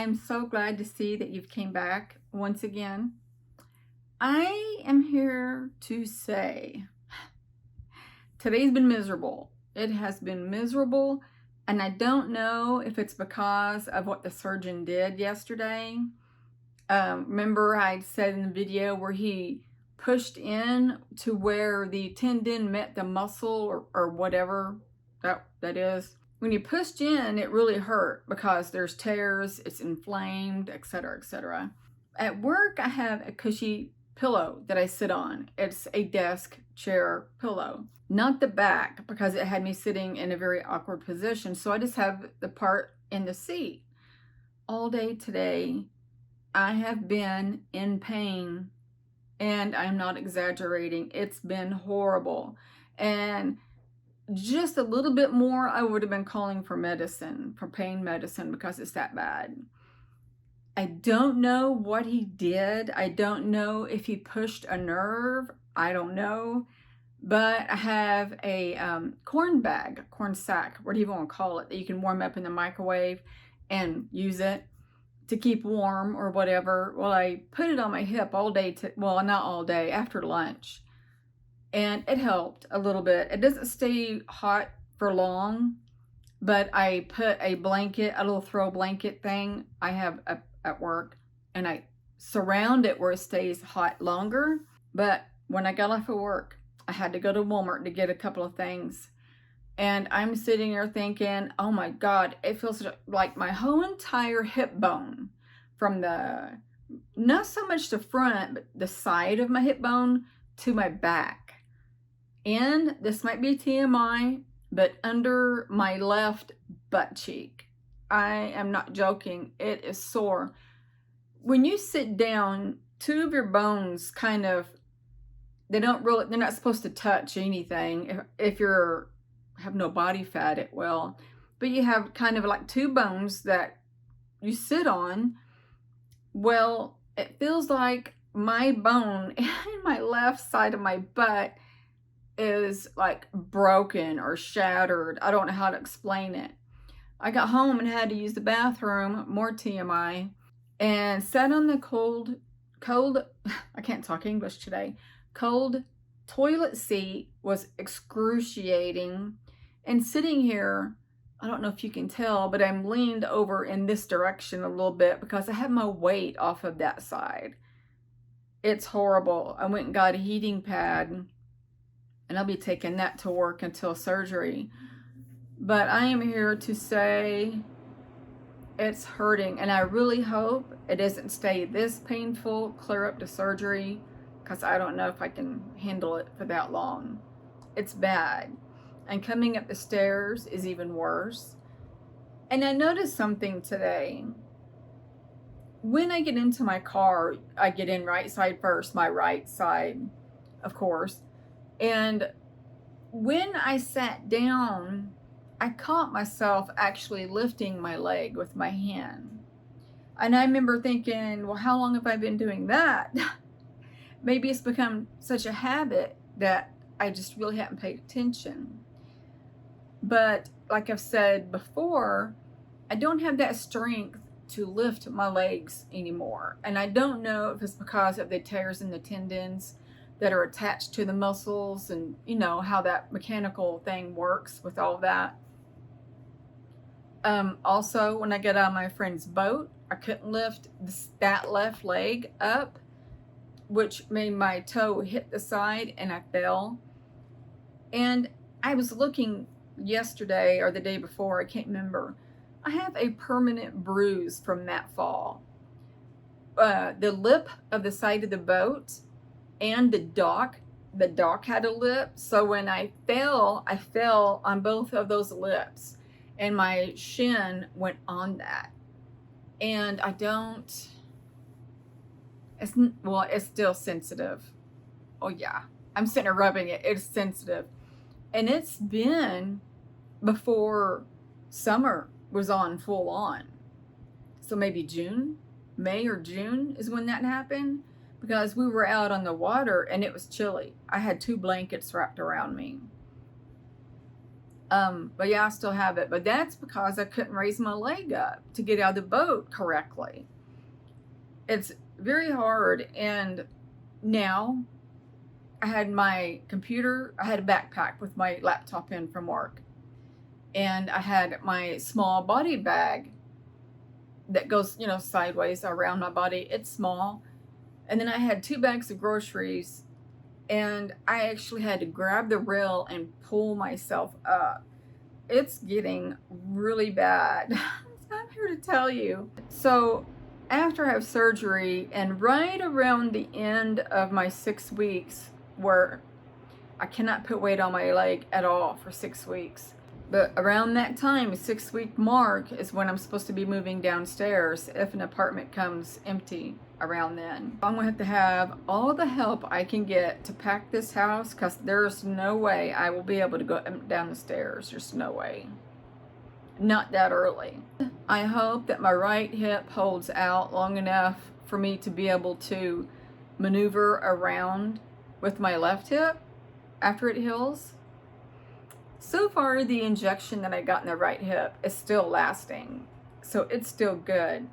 am so glad to see that you've came back once again. I am here to say today's been miserable. It has been miserable, and I don't know if it's because of what the surgeon did yesterday. Remember I said in the video where he pushed in to where the tendon met the muscle or whatever that is. When you pushed in, it really hurt because there's tears, it's inflamed, etc., etc. At work, I have a cushy pillow that I sit on. It's a desk chair pillow, not the back, because it had me sitting in a very awkward position. So I just have the part in the seat. All day today, I have been in pain, and I'm not exaggerating. It's been horrible. And just a little bit more, I would have been calling for medicine, for pain medicine, because it's that bad. I don't know what he did. I don't know if he pushed a nerve. I don't know. But I have a corn sack, whatever you want to call it, that you can warm up in the microwave and use it to keep warm or whatever. Well, I put it on my hip all day, well, not all day, after lunch. And it helped a little bit. It doesn't stay hot for long, but I put a blanket, a little throw blanket thing I have at work, and I surround it where it stays hot longer. But when I got off of work, I had to go to Walmart to get a couple of things. And I'm sitting here thinking, oh my God, it feels like my whole entire hip bone, from not so much the front, but the side of my hip bone to my back. And this might be TMI, but under my left butt cheek. I am not joking. It is sore. When you sit down, two of your bones they're not supposed to touch anything. If you're have no body fat, it will. But you have kind of like two bones that you sit on. Well, it feels like my bone in my left side of my butt is like broken or shattered. I don't know how to explain it. I got home and had to use the bathroom, more TMI, and sat on the cold, I can't talk English today, cold toilet seat. Was excruciating. And sitting here, I don't know if you can tell, but I'm leaned over in this direction a little bit because I have my weight off of that side. It's horrible. I went and got a heating pad, and I'll be taking that to work until surgery. But I am here to say it's hurting, and I really hope it doesn't stay this painful clear up to surgery, because I don't know if I can handle it for that long. It's bad. And coming up the stairs is even worse. And I noticed something today. When I get into my car, I get in right side first, my right side, of course. And when I sat down, I caught myself actually lifting my leg with my hand. And I remember thinking, well, how long have I been doing that? Maybe it's become such a habit that I just really haven't paid attention. But like I've said before, I don't have that strength to lift my legs anymore. And I don't know if it's because of the tears in the tendons that are attached to the muscles, and you know how that mechanical thing works with all that. Also, when I got on my friend's boat, I couldn't lift that left leg up, which made my toe hit the side and I fell. And I was looking yesterday or the day before, I can't remember. I have a permanent bruise from that fall. The lip of the side of the boat and the dock had a lip. So when I fell on both of those lips, and my shin went on that. And it's still sensitive. Oh yeah, I'm sitting there rubbing it. It's sensitive. And it's been before summer was on full on. So maybe May or June is when that happened, because we were out on the water and it was chilly. I had 2 blankets wrapped around me. But yeah, I still have it. But that's because I couldn't raise my leg up to get out of the boat correctly. It's very hard. And now I had my computer, I had a backpack with my laptop in from work. And I had my small body bag that goes, sideways around my body. It's small. And then I had 2 bags of groceries. And I actually had to grab the rail and pull myself up. It's getting really bad. I'm here to tell you. So after I have surgery and right around the end of my 6 weeks, where I cannot put weight on my leg at all for 6 weeks. But around that time, 6-week mark, is when I'm supposed to be moving downstairs if an apartment comes empty around then. I'm going to have all the help I can get to pack this house, because there's no way I will be able to go down the stairs. There's no way. Not that early. I hope that my right hip holds out long enough for me to be able to maneuver around with my left hip after it heals. So far, the injection that I got in the right hip is still lasting, so it's still good.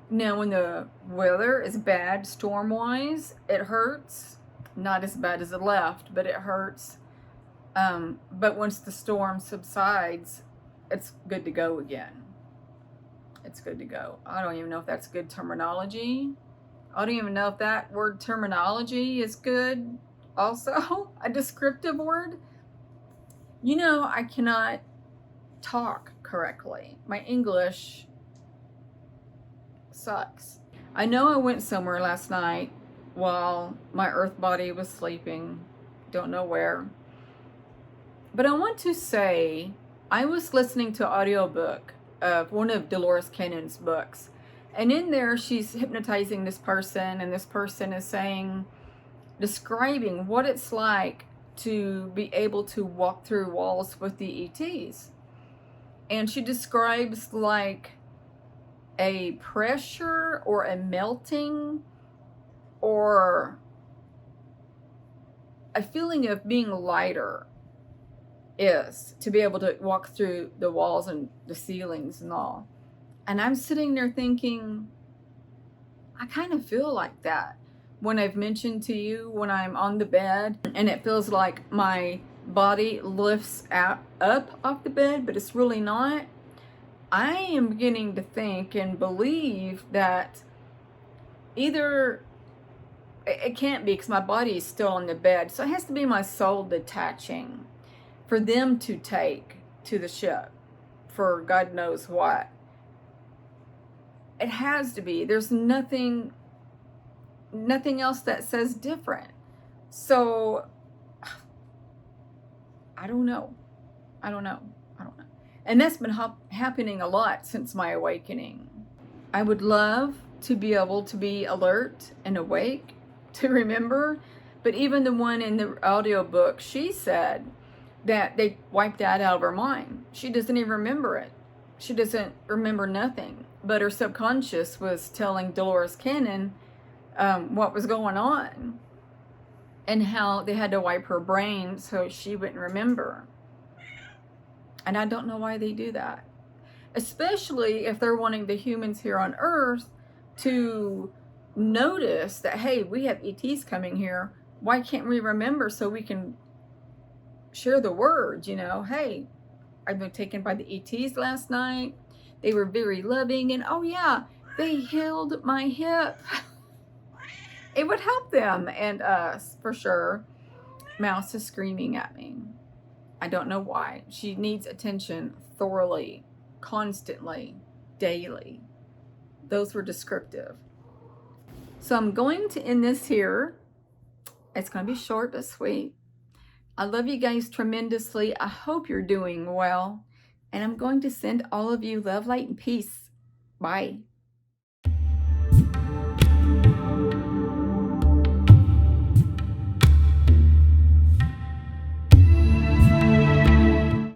Now, when the weather is bad, storm-wise, it hurts. Not as bad as the left, but it hurts. But once the storm subsides, it's good to go again. It's good to go. I don't even know if that's good terminology. I don't even know if that word terminology is good also, a descriptive word. I cannot talk correctly. My English sucks. I know I went somewhere last night while my earth body was sleeping. Don't know where. But I want to say, I was listening to an audiobook of one of Dolores Cannon's books. And in there, she's hypnotizing this person, and this person is describing what it's like to be able to walk through walls with the ETs. And she describes like a pressure or a melting or a feeling of being lighter is to be able to walk through the walls and the ceilings and all. And I'm sitting there thinking, I kind of feel like that when I've mentioned to you when I'm on the bed and it feels like my body lifts up off the bed, but it's really not. I am beginning to think and believe that either it can't be, because my body is still on the bed, so it has to be my soul detaching for them to take to the ship for God knows what. It has to be. There's nothing else that says different. So I don't know. And that's been happening a lot since my awakening. I would love to be able to be alert and awake to remember, but even the one in the audiobook, she said that they wiped that out of her mind. She doesn't even remember it. She doesn't remember nothing, but her subconscious was telling Dolores Cannon what was going on and how they had to wipe her brain so she wouldn't remember. And I don't know why they do that, especially if they're wanting the humans here on Earth to notice that, hey, we have ETs coming here. Why can't we remember so we can share the word? Hey, I've been taken by the ETs last night. They were very loving, and oh yeah, they healed my hip. It would help them and us for sure. Mouse is screaming at me. I don't know why. She needs attention thoroughly, constantly, daily. Those were descriptive. So I'm going to end this here. It's going to be short but sweet. I love you guys tremendously. I hope you're doing well. And I'm going to send all of you love, light, and peace. Bye.